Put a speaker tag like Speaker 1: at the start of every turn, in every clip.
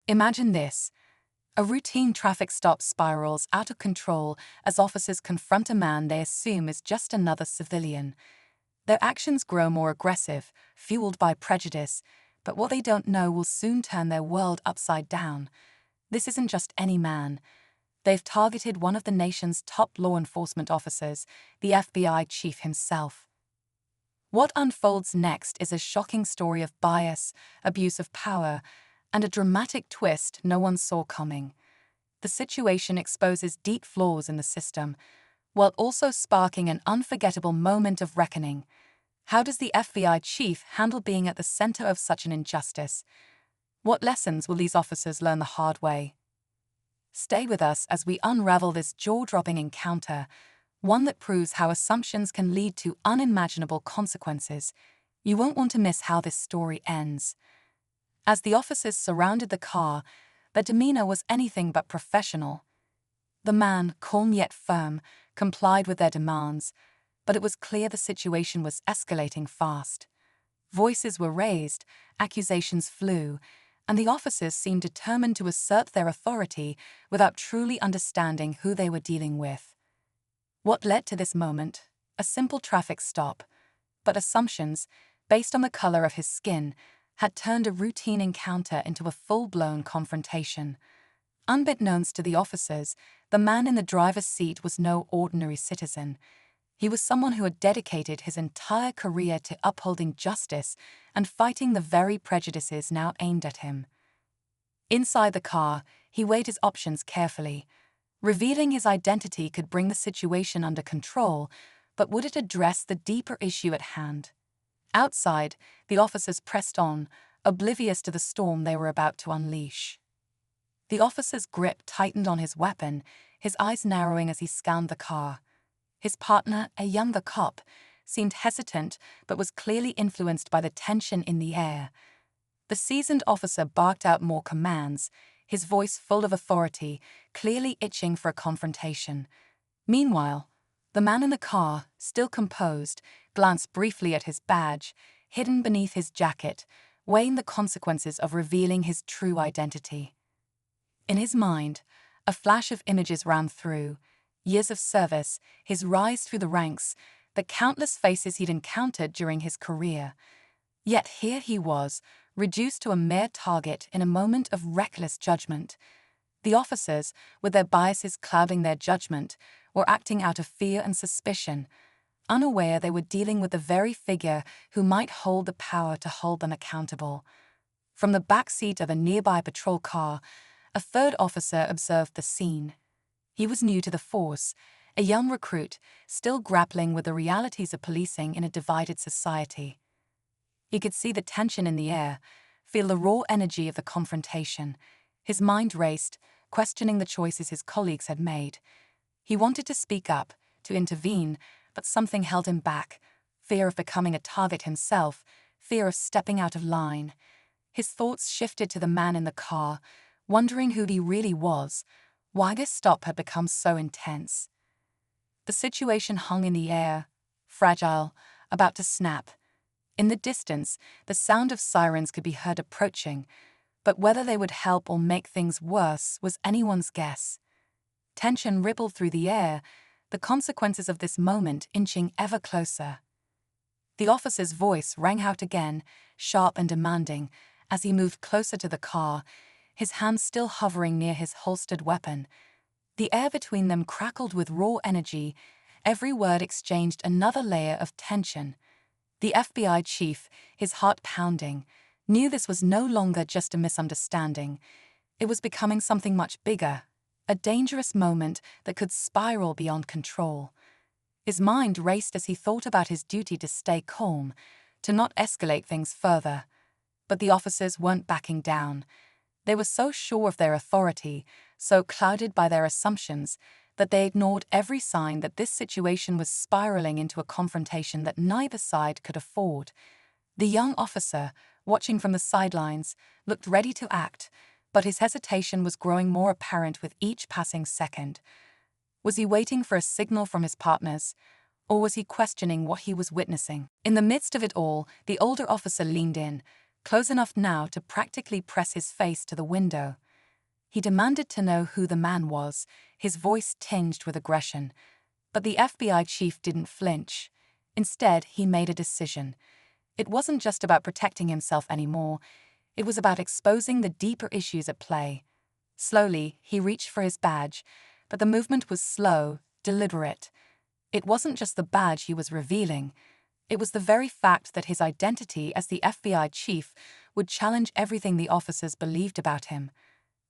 Speaker 1: Imagine this. A routine traffic stop spirals out of control as officers confront a man they assume is just another civilian. Their actions grow more aggressive, fueled by prejudice, but what they don't know will soon turn their world upside down. This isn't just any man. They've targeted one of the nation's top law enforcement officers, the FBI chief himself. What unfolds next is a shocking story of bias, abuse of power, and a dramatic twist no one saw coming. The situation exposes deep flaws in the system, while also sparking an unforgettable moment of reckoning. How does the FBI chief handle being at the center of such an injustice? What lessons will these officers learn the hard way? Stay with us as we unravel this jaw-dropping encounter, one that proves how assumptions can lead to unimaginable consequences. You won't want to miss how this story ends. As the officers surrounded the car, their demeanor was anything but professional. The man, calm yet firm, complied with their demands, but it was clear the situation was escalating fast. Voices were raised, accusations flew, and the officers seemed determined to assert their authority without truly understanding who they were dealing with. What led to this moment? A simple traffic stop, but assumptions, based on the color of his skin, had turned a routine encounter into a full-blown confrontation. Unbeknownst to the officers, the man in the driver's seat was no ordinary citizen. He was someone who had dedicated his entire career to upholding justice and fighting the very prejudices now aimed at him. Inside the car, he weighed his options carefully. Revealing his identity could bring the situation under control, but would it address the deeper issue at hand? Outside, the officers pressed on, oblivious to the storm they were about to unleash. The officer's grip tightened on his weapon, his eyes narrowing as he scanned the car. His partner, a younger cop, seemed hesitant but was clearly influenced by the tension in the air. The seasoned officer barked out more commands, his voice full of authority, clearly itching for a confrontation. Meanwhile, the man in the car, still composed, glanced briefly at his badge, hidden beneath his jacket, weighing the consequences of revealing his true identity. In his mind, a flash of images ran through: years of service, his rise through the ranks, the countless faces he'd encountered during his career. Yet here he was, reduced to a mere target in a moment of reckless judgment. The officers, with their biases clouding their judgment, were acting out of fear and suspicion, unaware they were dealing with the very figure who might hold the power to hold them accountable. From the back seat of a nearby patrol car, a third officer observed the scene. He was new to the force, a young recruit, still grappling with the realities of policing in a divided society. He could see the tension in the air, feel the raw energy of the confrontation. His mind raced, questioning the choices his colleagues had made. He wanted to speak up, to intervene, but something held him back: fear of becoming a target himself, fear of stepping out of line. His thoughts shifted to the man in the car, wondering who he really was, why this stop had become so intense. The situation hung in the air, fragile, about to snap. In the distance, the sound of sirens could be heard approaching, but whether they would help or make things worse was anyone's guess. Tension rippled through the air, the consequences of this moment inching ever closer. The officer's voice rang out again, sharp and demanding, as he moved closer to the car, his hand still hovering near his holstered weapon. The air between them crackled with raw energy, every word exchanged another layer of tension. The FBI chief, his heart pounding, knew this was no longer just a misunderstanding. It was becoming something much bigger, a dangerous moment that could spiral beyond control. His mind raced as he thought about his duty to stay calm, to not escalate things further. But the officers weren't backing down. They were so sure of their authority, so clouded by their assumptions, that they ignored every sign that this situation was spiraling into a confrontation that neither side could afford. The young officer, watching from the sidelines, looked ready to act, but his hesitation was growing more apparent with each passing second. Was he waiting for a signal from his partners, or was he questioning what he was witnessing? In the midst of it all, the older officer leaned in, close enough now to practically press his face to the window. He demanded to know who the man was, his voice tinged with aggression. But the FBI chief didn't flinch. Instead, he made a decision. It wasn't just about protecting himself anymore. It was about exposing the deeper issues at play. Slowly, he reached for his badge, but the movement was slow, deliberate. It wasn't just the badge he was revealing. It was the very fact that his identity as the FBI chief would challenge everything the officers believed about him.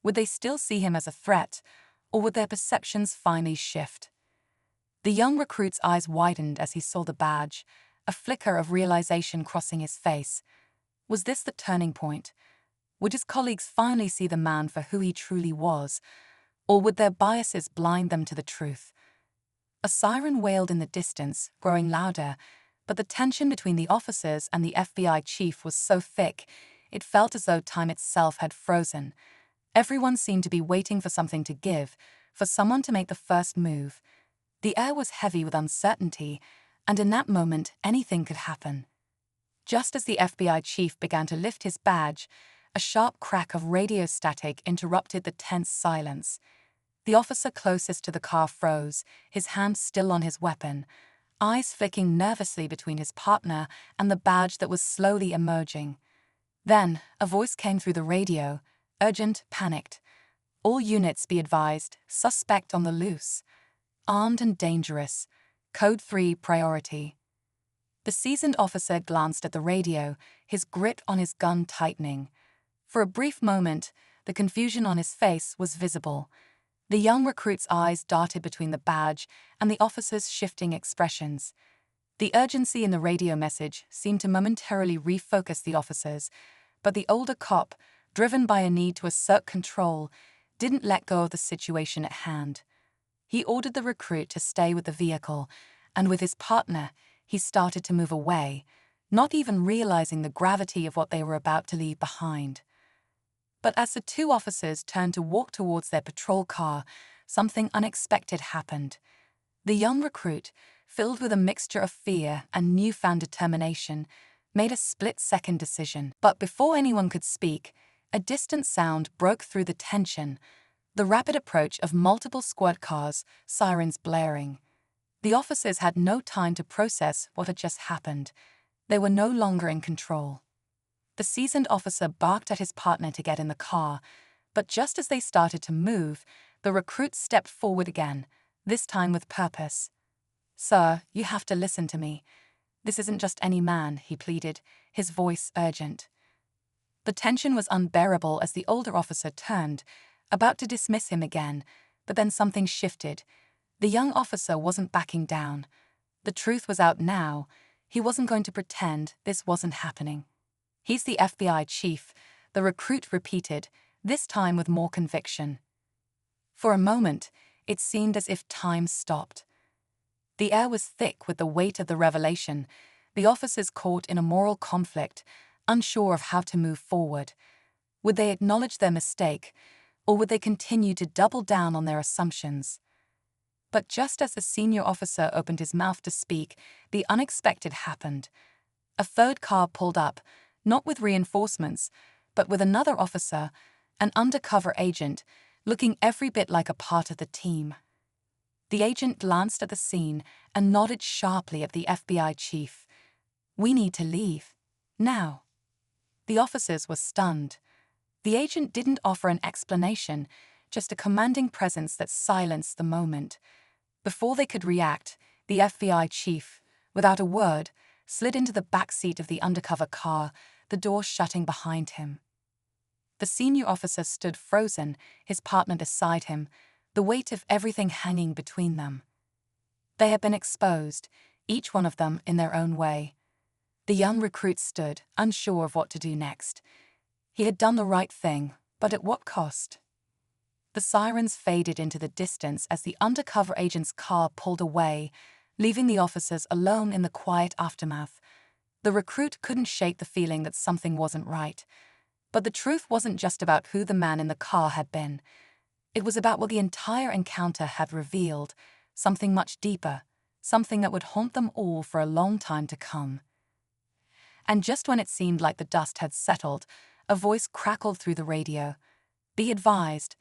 Speaker 1: Would they still see him as a threat, or would their perceptions finally shift? The young recruit's eyes widened as he saw the badge, a flicker of realization crossing his face. Was this the turning point? Would his colleagues finally see the man for who he truly was, or would their biases blind them to the truth? A siren wailed in the distance, growing louder, but the tension between the officers and the FBI chief was so thick, it felt as though time itself had frozen. Everyone seemed to be waiting for something to give, for someone to make the first move. The air was heavy with uncertainty, and in that moment, anything could happen. Just as the FBI chief began to lift his badge, a sharp crack of radio static interrupted the tense silence. The officer closest to the car froze, his hand still on his weapon, eyes flicking nervously between his partner and the badge that was slowly emerging. Then, a voice came through the radio, urgent, panicked. All units be advised, suspect on the loose. Armed and dangerous. Code 3 priority. The seasoned officer glanced at the radio, his grip on his gun tightening. For a brief moment, the confusion on his face was visible. The young recruit's eyes darted between the badge and the officer's shifting expressions. The urgency in the radio message seemed to momentarily refocus the officers, but the older cop, driven by a need to assert control, didn't let go of the situation at hand. He ordered the recruit to stay with the vehicle, and with his partner, he started to move away, not even realizing the gravity of what they were about to leave behind. But as the two officers turned to walk towards their patrol car, something unexpected happened. The young recruit, filled with a mixture of fear and newfound determination, made a split-second decision. But before anyone could speak, a distant sound broke through the tension, the rapid approach of multiple squad cars, sirens blaring. The officers had no time to process what had just happened. They were no longer in control. The seasoned officer barked at his partner to get in the car, but just as they started to move, the recruit stepped forward again, this time with purpose. "Sir, you have to listen to me. This isn't just any man," he pleaded, his voice urgent. The tension was unbearable as the older officer turned, about to dismiss him again, but then something shifted. The young officer wasn't backing down. The truth was out now. He wasn't going to pretend this wasn't happening. "He's the FBI chief," the recruit repeated, this time with more conviction. For a moment, it seemed as if time stopped. The air was thick with the weight of the revelation, the officers caught in a moral conflict, unsure of how to move forward. Would they acknowledge their mistake, or would they continue to double down on their assumptions? But just as the senior officer opened his mouth to speak, the unexpected happened. A third car pulled up, not with reinforcements, but with another officer, an undercover agent, looking every bit like a part of the team. The agent glanced at the scene and nodded sharply at the FBI chief. "We need to leave. Now." The officers were stunned. The agent didn't offer an explanation, just a commanding presence that silenced the moment. Before they could react, the FBI chief, without a word, slid into the back seat of the undercover car, the door shutting behind him. The senior officer stood frozen, his partner beside him, the weight of everything hanging between them. They had been exposed, each one of them in their own way. The young recruit stood, unsure of what to do next. He had done the right thing, but at what cost? The sirens faded into the distance as the undercover agent's car pulled away, leaving the officers alone in the quiet aftermath. The recruit couldn't shake the feeling that something wasn't right. But the truth wasn't just about who the man in the car had been. It was about what the entire encounter had revealed, something much deeper, something that would haunt them all for a long time to come. And just when it seemed like the dust had settled, a voice crackled through the radio. "Be advised,